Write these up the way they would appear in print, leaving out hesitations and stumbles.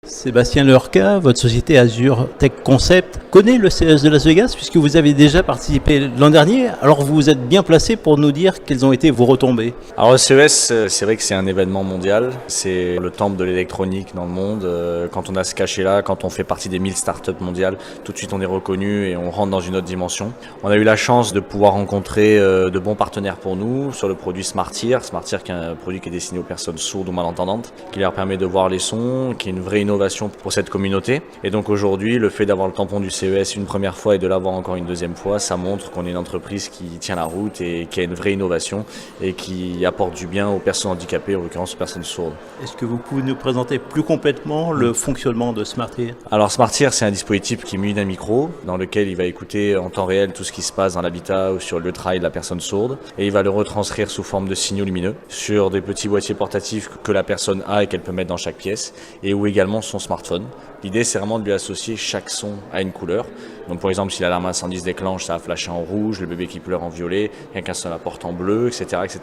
Sébastien Leurca, votre société Azure Tech Concept connaît le CES de Las Vegas puisque vous avez déjà participé l'an dernier. Alors vous êtes bien placé pour nous dire quelles ont été vos retombées. Alors le CES, c'est vrai que c'est un événement mondial. C'est le temple de l'électronique dans le monde. Quand on a ce cachet-là, quand on fait partie des 1000 startups mondiales, tout de suite on est reconnu et on rentre dans une autre dimension. On a eu la chance de pouvoir rencontrer de bons partenaires pour nous sur le produit SmartEar. SmartEar qui est un produit qui est destiné aux personnes sourdes ou malentendantes, qui leur permet de voir les sons, qui est une vraie innovation pour cette communauté. Et donc aujourd'hui, le fait d'avoir le tampon du CES une première fois et de l'avoir encore une deuxième fois, ça montre qu'on est une entreprise qui tient la route et qui a une vraie innovation et qui apporte du bien aux personnes handicapées, en l'occurrence aux personnes sourdes. Est-ce que vous pouvez nous présenter plus complètement le fonctionnement de SmartEar ? Alors SmartEar, c'est un dispositif qui est muni d'un micro dans lequel il va écouter en temps réel tout ce qui se passe dans l'habitat ou sur le travail de la personne sourde et il va le retranscrire sous forme de signaux lumineux sur des petits boîtiers portatifs que la personne a et qu'elle peut mettre dans chaque pièce et où également son smartphone. L'idée, c'est vraiment de lui associer chaque son à une couleur. Donc, par exemple, si l'alarme incendie se déclenche, ça va flasher en rouge, le bébé qui pleure en violet, quelqu'un se la porte en bleu, etc., etc.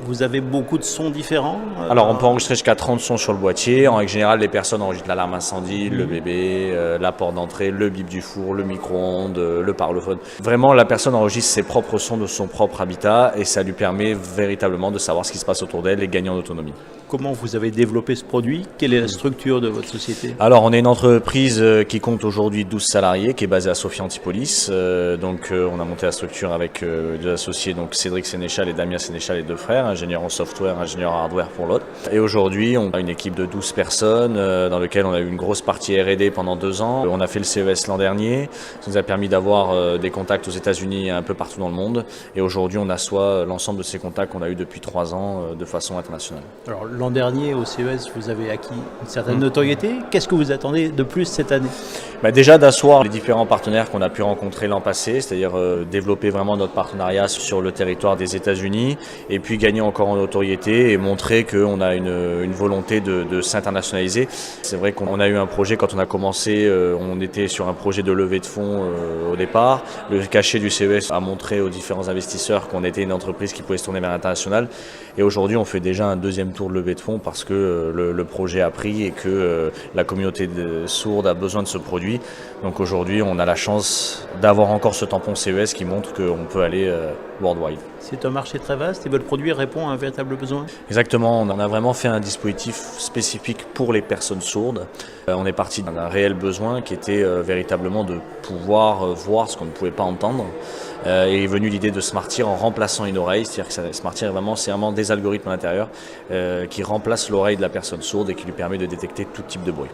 Vous avez beaucoup de sons différents ? Alors, on peut enregistrer jusqu'à 30 sons sur le boîtier. En règle générale, les personnes enregistrent l'alarme incendie, le bébé, la porte d'entrée, le bip du four, le micro-ondes, le parlophone. Vraiment, la personne enregistre ses propres sons de son propre habitat et ça lui permet véritablement de savoir ce qui se passe autour d'elle et de gagner en autonomie. Comment vous avez développé ce produit ? Quelle est la structure de votre société ? Alors, on est une entreprise qui compte aujourd'hui 12 salariés, qui est basée à Sophia Antipolis. On a monté la structure avec deux associés, donc Cédric Sénéchal et Damien Sénéchal, les deux frères, ingénieurs en software, ingénieurs en hardware pour l'autre. Et aujourd'hui, on a une équipe de 12 personnes dans laquelle on a eu une grosse partie R&D pendant 2 ans. On a fait le CES l'an dernier. Ça nous a permis d'avoir des contacts aux États-Unis et un peu partout dans le monde. Et aujourd'hui, on assoit l'ensemble de ces contacts qu'on a eu depuis 3 ans de façon internationale. Alors, l'an dernier, au CES, vous avez acquis une certaine notoriété. Qu'est-ce que vous attendez de plus cette année ? Déjà d'asseoir les différents partenaires qu'on a pu rencontrer l'an passé, c'est-à-dire développer vraiment notre partenariat sur le territoire des États-Unis et puis gagner encore en notoriété et montrer qu'on a une volonté de s'internationaliser. C'est vrai qu'on a eu un projet, quand on a commencé, on était sur un projet de levée de fonds au départ. Le cachet du CES a montré aux différents investisseurs qu'on était une entreprise qui pouvait se tourner vers l'international. Et aujourd'hui, on fait déjà un deuxième tour de levée de fonds parce que le projet a pris et que la communauté sourde a besoin de ce produit. Donc aujourd'hui, on a la chance d'avoir encore ce tampon CES qui montre qu'on peut aller worldwide. C'est un marché très vaste et votre produit répond à un véritable besoin ? Exactement, on a vraiment fait un dispositif spécifique pour les personnes sourdes. On est parti d'un réel besoin qui était véritablement de pouvoir voir ce qu'on ne pouvait pas entendre. Et est venue l'idée de SmartEar en remplaçant une oreille, c'est-à-dire que SmartEar c'est vraiment des algorithmes à l'intérieur qui remplacent l'oreille de la personne sourde et qui lui permet de détecter tout type de bruit.